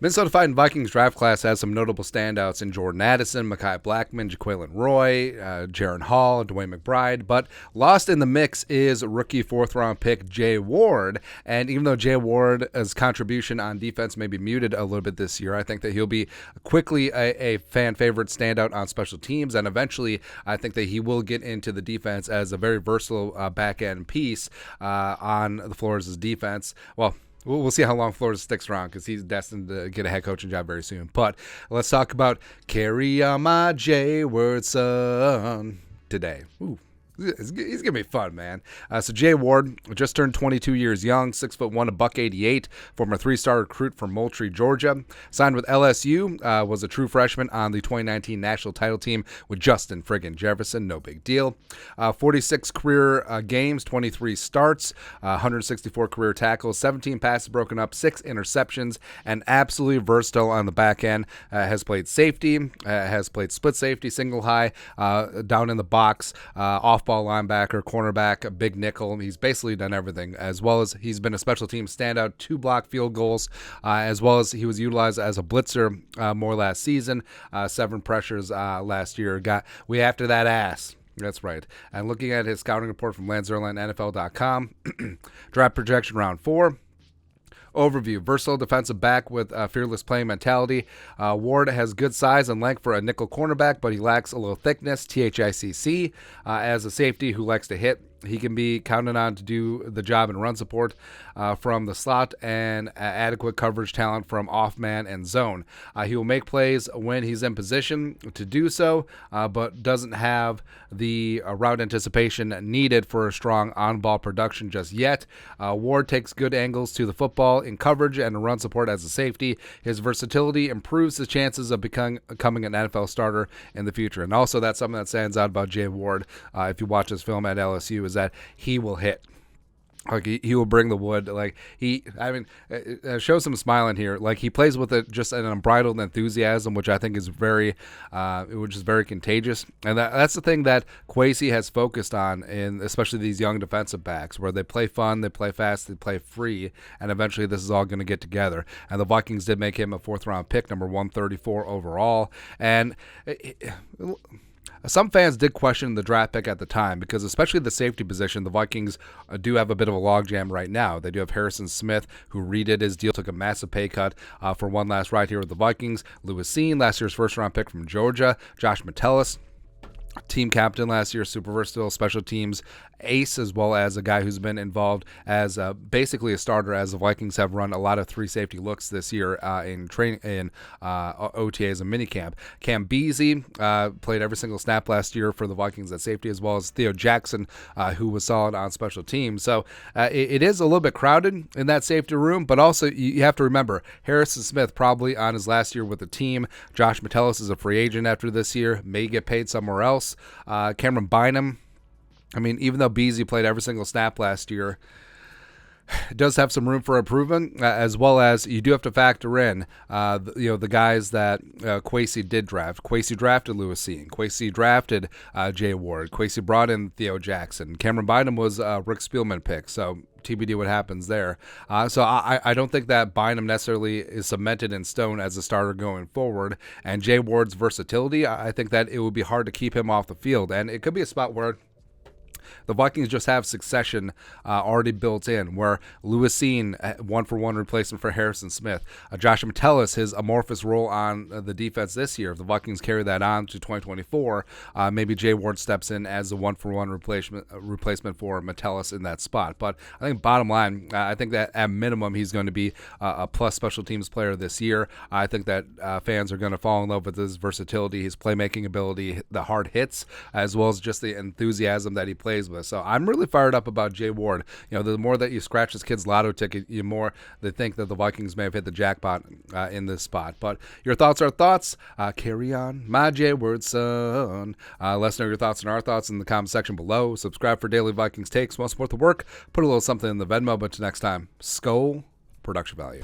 Minnesota Vikings draft class has some notable standouts in Jordan Addison, Mekhi Blackmon, Jaquelin Roy, Jaron Hall, Dwayne McBride, but lost in the mix is rookie fourth-round pick Jay Ward. And even though Jay Ward's contribution on defense may be muted a little bit this year, I think that he'll be quickly a fan favorite standout on special teams, and eventually I think that he will get into the defense as a very versatile back-end piece on the Flores' defense. Well, we'll see how long Flores sticks around because he's destined to get a head coaching job very soon. But let's talk about Carry On My Jay Word Son today. Ooh. He's going to be fun, man. So Jay Ward just turned 22 years young, 6'1", $188, former three-star recruit from Moultrie, Georgia. Signed with LSU, was a true freshman on the 2019 national title team with Justin friggin' Jefferson. No big deal. 46 career games, 23 starts, 164 career tackles, 17 passes broken up, 6 interceptions, and absolutely versatile on the back end. Has played safety, has played split safety, single high, down in the box, off ball linebacker, cornerback, a big nickel. He's basically done everything, as well as he's been a special team standout, 2 block field goals, as well as he was utilized as a blitzer more last season, 7 pressures last year. We after that ass. That's right. And looking at his scouting report from LanzerlandNFL.com, draft projection round 4. Overview: versatile defensive back with fearless playing mentality. Ward has good size and length for a nickel cornerback, but he lacks a little thickness, THICC. As a safety who likes to hit, he can be counted on to do the job in run support from the slot and adequate coverage talent from off man and zone. He will make plays when he's in position to do so, but doesn't have the route anticipation needed for a strong on-ball production just yet. Ward takes good angles to the football in coverage and run support as a safety. His versatility improves his chances of becoming an NFL starter in the future. And also, that's something that stands out about Jay Ward, if you watch his film at LSU, is that he will hit. Like he will bring the wood. Like show some smiling here. Like he plays with just an unbridled enthusiasm, which I think is very contagious. And that's the thing that Kwesi has focused on, in especially these young defensive backs, where they play fun, they play fast, they play free, and eventually this is all going to get together. And the Vikings did make him a 4th-round pick, number 134 overall, and some fans did question the draft pick at the time because, especially the safety position, the Vikings do have a bit of a logjam right now. They do have Harrison Smith, who redid his deal, took a massive pay cut for one last ride here with the Vikings. Lewis Seen, last year's first-round pick from Georgia. Josh Metellus, team captain last year, super versatile, special teams ace, as well as a guy who's been involved as basically a starter, as the Vikings have run a lot of 3 safety looks this year in training, in OTAs and minicamp. Cam Beasley played every single snap last year for the Vikings at safety, as well as Theo Jackson, who was solid on special teams. So it is a little bit crowded in that safety room, but also you have to remember Harrison Smith probably on his last year with the team. Josh Metellus is a free agent after this year, may get paid somewhere else. Cameron Bynum, I mean, even though Beasley played every single snap last year, does have some room for improvement, as well as you do have to factor in, the guys that Kwesi did draft. Kwesi drafted Lewis Seen. Kwesi drafted Jay Ward. Kwesi brought in Theo Jackson. Cameron Bynum was Rick Spielman pick, so TBD what happens there. So I don't think that Bynum necessarily is cemented in stone as a starter going forward. And Jay Ward's versatility, I think that it would be hard to keep him off the field. And it could be a spot where the Vikings just have succession already built in, where Lewis Seen, 1-for-1 replacement for Harrison Smith. Josh Metellus, his amorphous role on the defense this year. If the Vikings carry that on to 2024, maybe Jay Ward steps in as a 1-for-1 replacement for Metellus in that spot. But I think bottom line, I think that at minimum he's going to be a plus special teams player this year. I think that fans are going to fall in love with his versatility, his playmaking ability, the hard hits, as well as just the enthusiasm that he plays with. So I'm really fired up about Jay Ward. The more that you scratch this kid's lotto ticket, the more they think that the Vikings may have hit the jackpot in this spot. But your thoughts are thoughts. Carry on, my Jay Word son. Let us know your thoughts and our thoughts in the comment section below. Subscribe for daily Vikings takes. Want to support the work? Put a little something in the Venmo. But till next time, Skull Production Value.